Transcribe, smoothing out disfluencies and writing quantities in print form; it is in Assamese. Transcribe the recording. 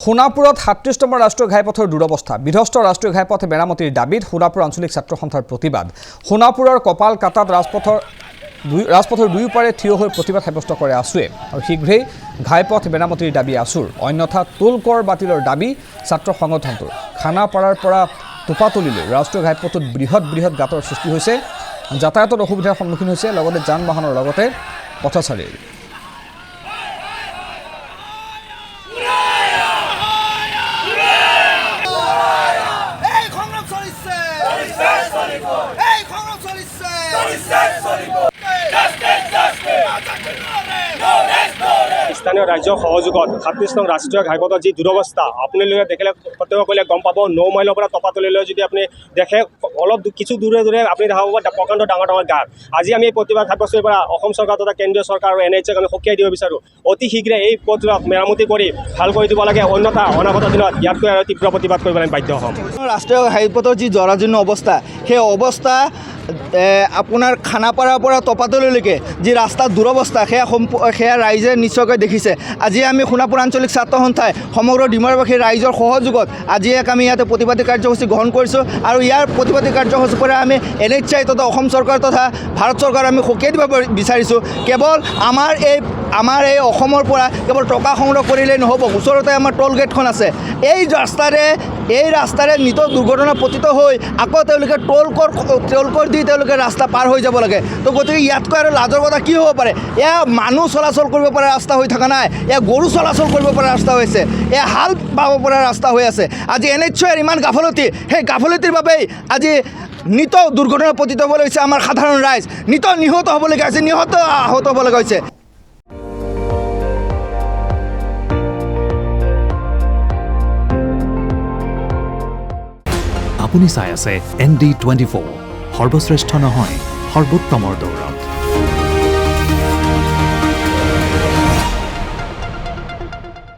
সোনাপুৰত ৩৭ নম্বৰ ৰাষ্ট্ৰীয় ঘাইপথৰ দুৰৱস্থা বিধ্বস্ত ৰাষ্ট্ৰীয় ঘাইপথ মেৰামতিৰ দাবীত সোনাপুৰ আঞ্চলিক ছাত্ৰ সন্থাৰ প্ৰতিবাদ সোনাপুৰৰ কপাল কাটাত ৰাজপথৰ দুয়োপাৰে থিয় হৈ প্ৰতিবাদ সাব্যস্ত কৰে আছুৱে আৰু শীঘ্ৰেই ঘাইপথ মেৰামতিৰ দাবী আছুৰ অন্যথা টোল কৰ বাতিলৰ দাবী ছাত্ৰ সংগঠনটোৰ খানাপাৰাৰ পৰা টোপাতলিলৈ ৰাষ্ট্ৰীয় ঘাইপথত বৃহৎ গাঁতৰ সৃষ্টি হৈছে যাতায়াতৰ অসুবিধাৰ সন্মুখীন হৈছে লগতে যান বাহনৰ লগতে পথচাৰীৰ স্থানীয় ৰাজ্যৰ সহযোগত ৩৭ নং ৰাষ্ট্ৰীয় ঘাইপথৰ যি দুৰৱস্থা আপোনালোকে দেখিলে প্ৰত্যেকসকলে গম পাব ৯ মাইলৰ পৰা টপাতলিলৈ যদি আপুনি দেখে অলপ কিছু দূৰে আপুনি দেখা পাব প্ৰকাণ্ড ডাঙৰ গাঁত আজি আমি এই প্ৰতিবাদ সাব্যস্তৰ পৰা অসম চৰকাৰ তথা কেন্দ্ৰীয় চৰকাৰ আৰু NHAক আমি সকীয়াই দিব বিচাৰোঁ অতি শীঘ্ৰে এই পথবিলাক মেৰামতি কৰি ভাল কৰি দিব লাগে অন্যথা অনাগত দিনত ইয়াতকৈ আৰু তীব্ৰ প্ৰতিবাদ কৰিবলৈ বাধ্য হ'ম ৰাষ্ট্ৰীয় ঘাইপথৰ যি জৰাজীৰ্ণ অৱস্থা সেই অৱস্থা আপোনাৰ খানাপাৰাৰ পৰা টপাতলিলৈকে যি ৰাস্তাৰ দুৰৱস্থা সেয়া ৰাইজে নিশ্চয়কৈ দেখিছে আজি আমি সোনাপুৰ আঞ্চলিক ছাত্ৰ সন্থাই সমগ্ৰ ডিমাৰবাসী ৰাইজৰ সহযোগত আজি আমি ইয়াতে প্ৰতিবাদী কাৰ্যসূচী গ্ৰহণ কৰিছোঁ আৰু ইয়াৰ প্ৰতিবাদী কাৰ্যসূচীৰ পৰা আমি NHA তথা অসম চৰকাৰ তথা ভাৰত চৰকাৰ আমি সকীয়াই দিব বিচাৰিছোঁ কেৱল আমাৰ এই অসমৰ পৰা কেৱল টকা সংগ্ৰহ কৰিলেই নহ'ব ওচৰতে আমাৰ টোল গেটখন আছে এই ৰাস্তাৰে নিতৌ দুৰ্ঘটনা পতিত হৈ আকৌ তেওঁলোকে টোল কৰ দি তেওঁলোকে ৰাস্তা পাৰ হৈ যাব লাগে তো গতিকে ইয়াতকৈ আৰু লাজৰ কথা কি হ'ব পাৰে এয়া মানুহ চলাচল কৰিব পৰা ৰাস্তা হৈ থকা নাই এয়া গৰু চলাচল কৰিব পৰা ৰাস্তা হৈছে এয়া হাল বাব পৰা ৰাস্তা হৈ আছে আজি NHAৰ ইমান গাফলতি সেই গাফলতিৰ বাবেই আজি নিতৌ দুৰ্ঘটনা পতিত হ'বলৈ হৈছে আমাৰ সাধাৰণ ৰাইজ নিতৌ নিহত হ'বলগীয়া হৈছে আহত হ'বলগীয়া হৈছে আপুনি চাই আছে ND24 সৰ্বশ্ৰেষ্ঠ নহয় সৰ্বোত্তমৰ দৌৰত